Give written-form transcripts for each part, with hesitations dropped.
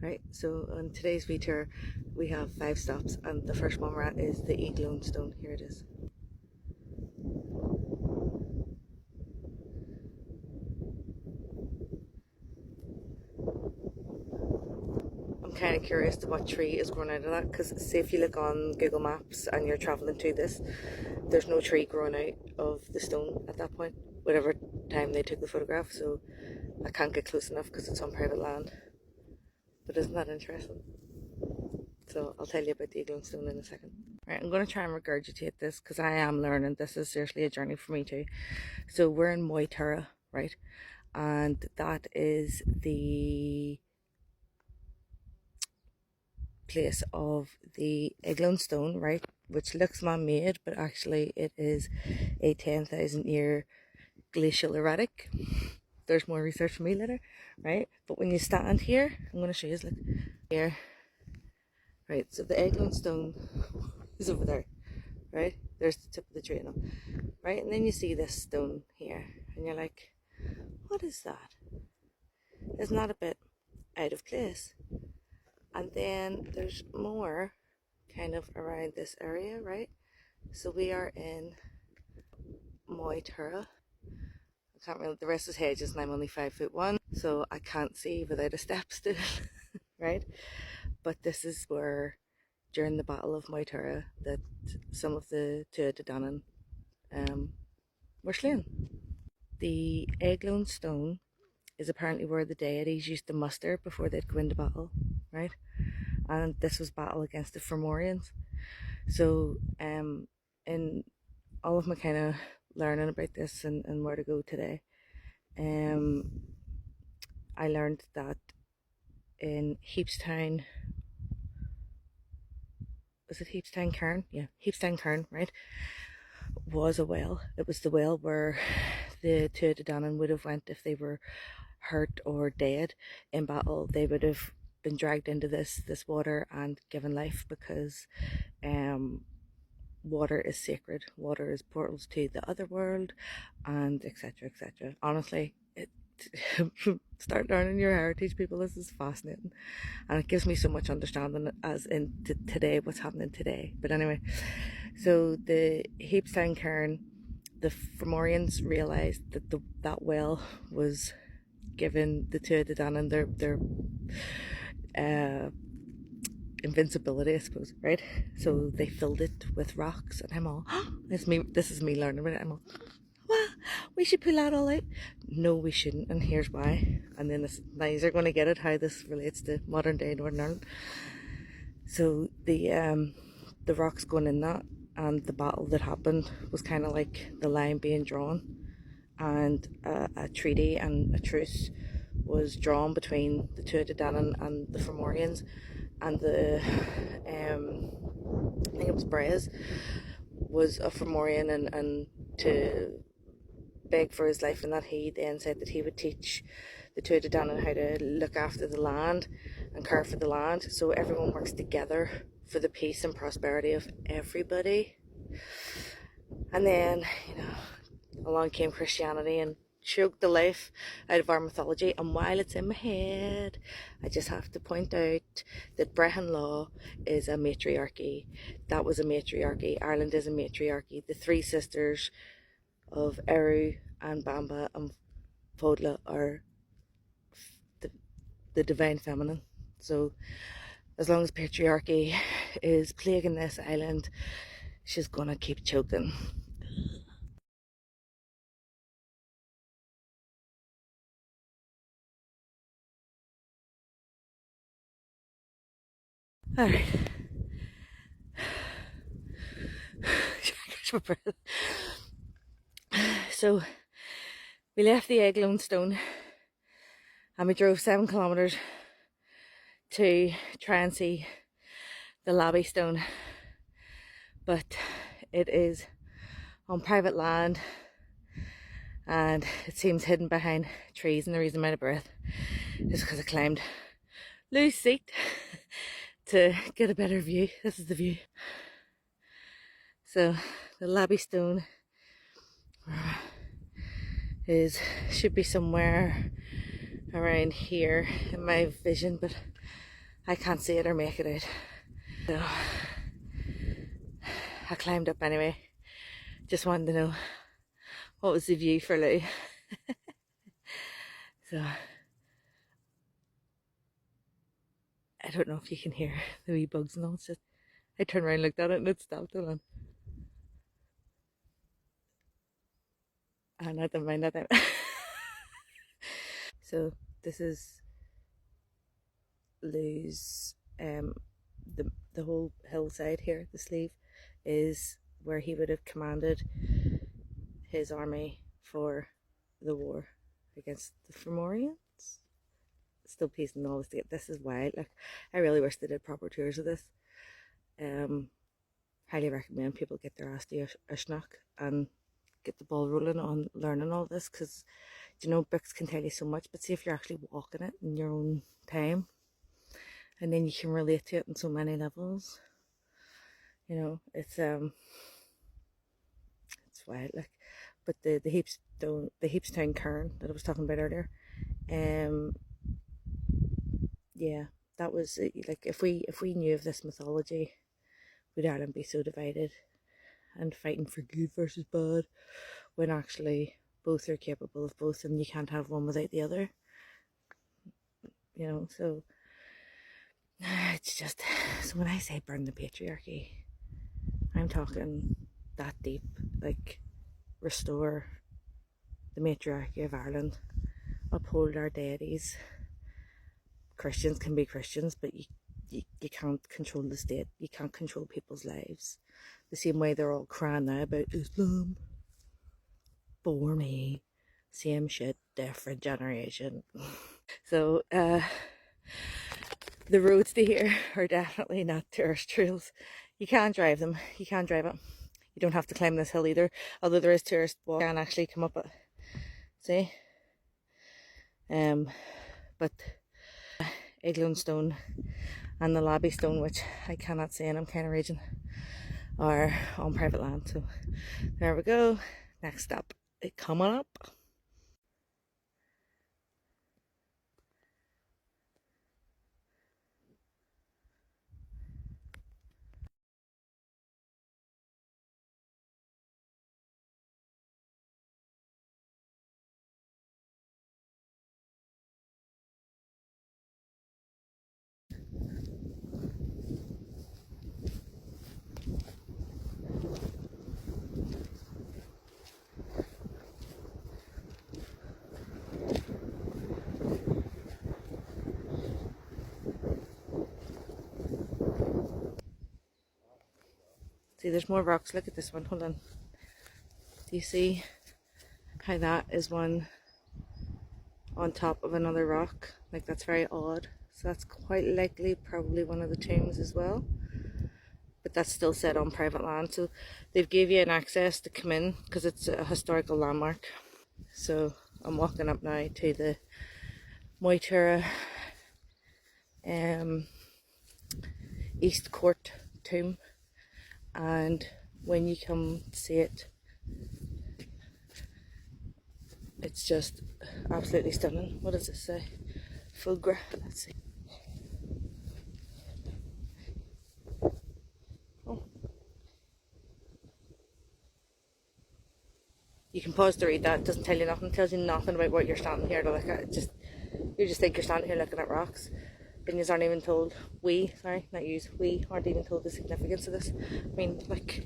Right, so on today's V tour we have 5 stops, and the first one we're at is the Eagle Stone. Here it is. I'm kind of curious to what tree is growing out of that, because say if you look on Google Maps and you're travelling to this, there's no tree growing out of the stone at that point, whatever time they took the photograph, so I can't get close enough because it's on private land. But isn't that interesting? So I'll tell you about the Eagle Stone in a second. Right, I'm going to try and regurgitate this because I am learning. This is seriously a journey for me too. So we're in Moytura, right? And that is the place of the Eagle Stone, right? Which looks man-made, but actually it is a 10,000 year glacial erratic. There's more research for me later, right? But when you stand here, I'm going to show you, like here, right? So the Eagle Stone is over there, right? There's the tip of the tree now, right? And then you see this stone here, and you're like, what is that? Isn't that a bit out of place? And then there's more kind of around this area, right? So we are in Moytura. I can't really, the rest is hedges and I'm only 5'1", so I can't see without a step stool, right? But this is where, during the Battle of Moytura, that some of the Tuatha Dé Danann were slain. The Eagle Stone is apparently where the deities used to muster before they'd go into battle, right? And this was battle against the Fomorians. So in all of my kind of learning about this and where to go today, I learned that in Heapstown, was it Heapstown Cairn? Yeah, Heapstown Cairn, right, was a well. It was the well where the Tuatha Dé Danann would have went if they were hurt or dead in battle. They would have been dragged into this water and given life, because water is sacred. Water is portals to the other world, and etc, etc. Honestly, start learning your heritage, people. This is fascinating, and it gives me so much understanding as in today, what's happening today. But anyway, so the Heapstown Cairn, the Fomorians realised that that well was given the Tuatha Dé Danann their invincibility, I suppose, right? So they filled it with rocks, and I'm all, this is me learning about it. I'm all, well, we should pull that all out. No, we shouldn't, and here's why. And then now you're going to get it, how this relates to modern day Northern Ireland. So the rocks going in that, and the battle that happened was kind of like the line being drawn, and a treaty and a truce was drawn between the Tuatha Dé Danann and the Fomorians, and the I think it was Brez was a Fomorian, and to beg for his life, and that he then said that he would teach the Tuatha Dé Danann how to look after the land and care for the land, so everyone works together for the peace and prosperity of everybody. And then, you know, along came Christianity and choked the life out of our mythology. And while it's in my head, I just have to point out that Brehon law is a matriarchy. That was a matriarchy. Ireland is a matriarchy. The 3 sisters of Eru and Bamba and Fodla are the divine feminine. So as long as patriarchy is plaguing this island, she's gonna keep choking. All right. So we left the Eagle Stone and we drove 7 kilometers to try and see the Labby Stone, but it is on private land and it seems hidden behind trees, and the reason I'm out of breath is because I climbed loose seat to get a better view. This is the view. So the Labby Stone should be somewhere around here in my vision, but I can't see it or make it out. So I climbed up anyway. Just wanted to know what was the view for Lou. So I don't know if you can hear the wee bugs and all. It's just I turned around, looked at it, and it stopped. Hold on. And I don't mind that. So this is Lou's the whole hillside here, the sleeve, is where he would have commanded his army for the war against the Fomorians. Still piecing all this together. This is wild. Like, I really wish they did proper tours of this. Highly recommend people get their ass to Ushnock and get the ball rolling on learning all this, because you know, books can tell you so much, but see if you're actually walking it in your own time, and then you can relate to it on so many levels. You know, it's wild. Like, but the Heapstown cairn that I was talking about earlier, yeah, that was like, if we knew of this mythology, would Ireland be so divided and fighting for good versus bad, when actually both are capable of both, and you can't have one without the other. You know, so it's just, so when I say burn the patriarchy, I'm talking that deep. Like, restore the matriarchy of Ireland, uphold our deities. Christians can be Christians, but you can't control the state. You can't control people's lives. The same way they're all crying now about Islam. For me, same shit, different generation. So the roads to here are definitely not tourist trails. You can't drive them. You can't drive it. You don't have to climb this hill either, although there is tourist walk. You can actually come up it. See? But Eglon Stone and the Labby Stone, which I cannot see and I'm kind of raging, are on private land. So there we go. Next stop, coming up. See, there's more rocks. Look at this one. Hold on. Do you see how that is one on top of another rock? Like, that's very odd. So that's quite likely probably one of the tombs as well. But that's still set on private land. So they've gave you an access to come in because it's a historical landmark. So I'm walking up now to the Moytura East Court tomb. And when you come to see it, it's just absolutely stunning. What does this say? Fulgra. Let's see. Oh. You can pause to read that. It doesn't tell you nothing. It tells you nothing about what you're standing here to look at. You just think you're standing here looking at rocks. And you aren't even told, we aren't even told the significance of this. I mean, like,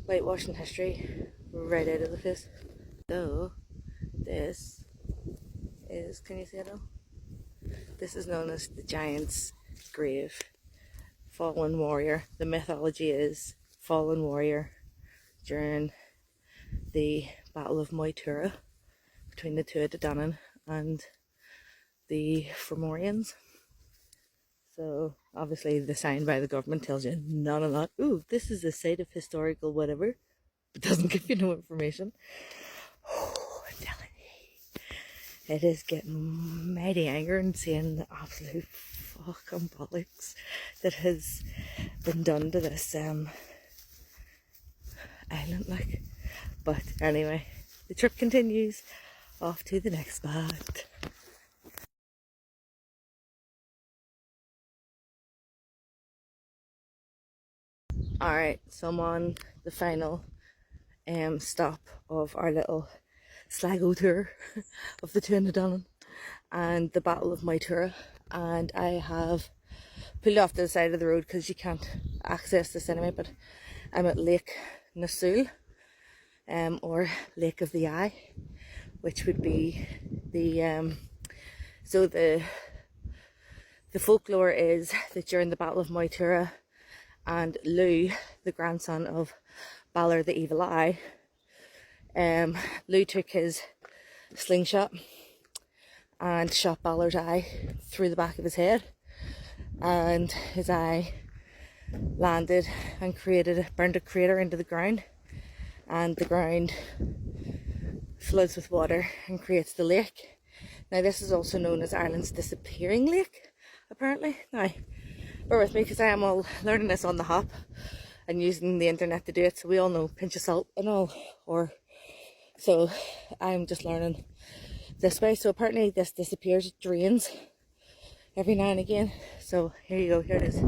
whitewashing history right out of the face. So, this is, can you see it all? This is known as the Giant's Grave. Fallen warrior. The mythology is fallen warrior during the Battle of Moytura between the Tuatha Dé Danann and the Fomorians. So obviously the sign by the government tells you none of that. Ooh, this is a site of historical whatever. It doesn't give you no information. Oh, I'm telling you, it is getting mighty angering seeing the absolute fucking bollocks that has been done to this island, like. But anyway, the trip continues off to the next spot. Alright, so I'm on the final stop of our little Sligo tour of the Tuatha Dé Danann and the Battle of Moytura, and I have pulled off to the side of the road because you can't access this anyway, but I'm at Lake Nasul, or Lake of the Eye, which would be the so the folklore is that during the Battle of Moytura, and Lou, the grandson of Balor the Evil Eye, Lou took his slingshot and shot Balor's eye through the back of his head, and his eye landed and burned a crater into the ground, and the ground floods with water and creates the lake. Now this is also known as Ireland's disappearing lake, apparently. Now bear with me because I am all learning this on the hop and using the internet to do it, so we all know pinch of salt and all, so I'm just learning this way. So apparently this disappears, it drains every now and again. So here you go, here it is.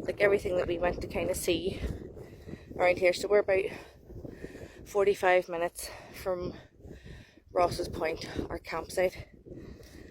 Like everything that we went to kind of see around here. So we're about 45 minutes from Ross's Point, our campsite,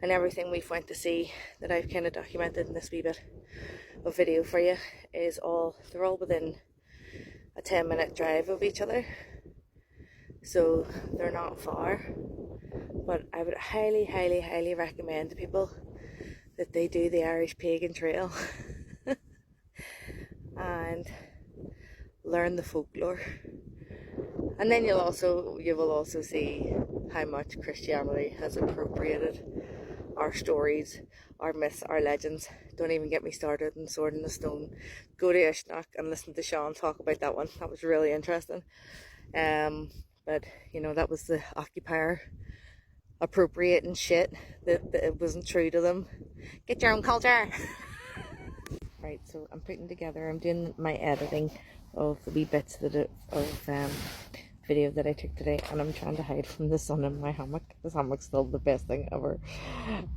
and everything we've went to see that I've kind of documented in this wee bit of video for you is they're all within a 10-minute drive of each other, so they're not far. But I would highly, highly, highly recommend to people that they do the Irish Pagan Trail and learn the folklore. And then you will also see how much Christianity has appropriated our stories, our myths, our legends. Don't even get me started on Sword in the Stone. Go to Ishnak and listen to Sean talk about that one. That was really interesting. But you know, that was the occupier appropriating shit that it wasn't true to them. Get your own culture. Right, so I'm doing my editing of the wee bits of video that I took today, and I'm trying to hide from the sun in my hammock. This hammock's still the best thing ever.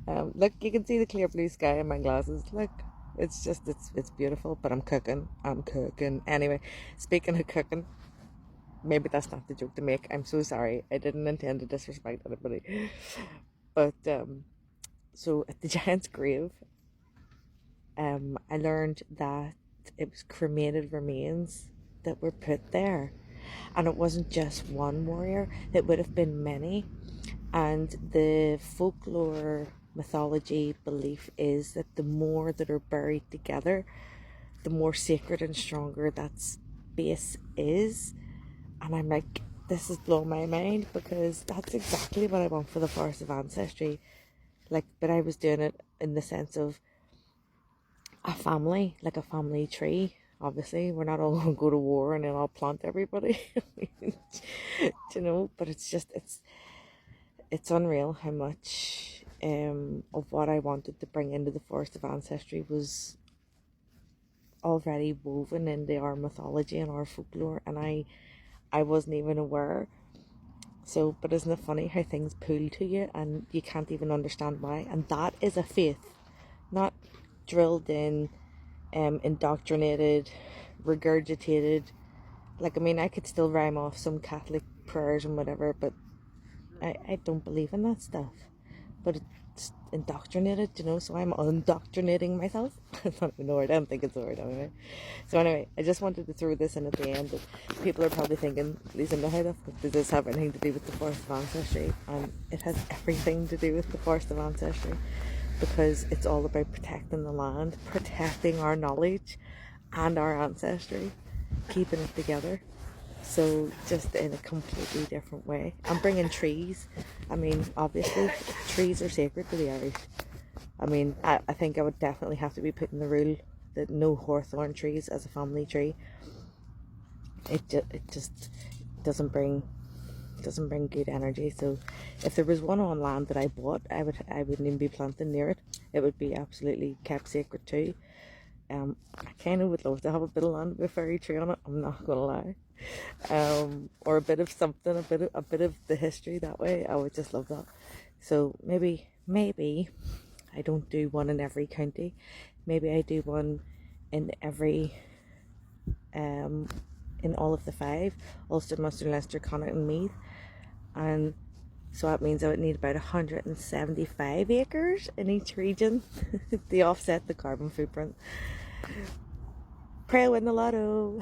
Look, you can see the clear blue sky in my glasses. Look, it's beautiful, but I'm cooking. Anyway, speaking of cooking, maybe that's not the joke to make. I'm so sorry. I didn't intend to disrespect anybody. But, so at the giant's grave, I learned that it was cremated remains that were put there, and it wasn't just one warrior, it would have been many. And the folklore, mythology, belief is that the more that are buried together, the more sacred and stronger that space is. And I'm like, this is blowing my mind, because that's exactly what I want for the Forest of Ancestry. Like, but I was doing it in the sense of a family, like a family tree. Obviously, we're not all going to go to war and then I'll plant everybody. You know, but it's unreal how much of what I wanted to bring into the Forest of Ancestry was already woven into our mythology and our folklore, and I wasn't even aware. So, but isn't it funny how things pull to you and you can't even understand why? And that is a faith, not drilled in, indoctrinated, regurgitated. Like, I mean, I could still rhyme off some Catholic prayers and whatever, but I don't believe in that stuff. But it's indoctrinated, you know, so I'm indoctrinating myself. It's not even a word, I don't think it's a word anyway. So anyway, I just wanted to throw this in at the end. But people are probably thinking, Lisa, how the fuck does this have anything to do with the Forest of Ancestry? And it has everything to do with the Forest of Ancestry, because it's all about protecting the land, protecting our knowledge and our ancestry, keeping it together. So just in a completely different way. I'm bringing trees. I mean, obviously, trees are sacred to the Irish. I mean, I think I would definitely have to be putting the rule that no hawthorn trees as a family tree. It just doesn't bring good energy. So if there was one on land that I bought, I wouldn't even be planting near it. It would be absolutely kept sacred too. I kind of would love to have a bit of land with a fairy tree on it, I'm not gonna lie. Or a bit of something, a bit of the history that way. I would just love that. So maybe I don't do one in every county. Maybe I do one in every in all of the 5: Ulster, Munster, Leinster, Connacht and Meath. And so that means I would need about 175 acres in each region to offset the carbon footprint. Pray I win the lotto.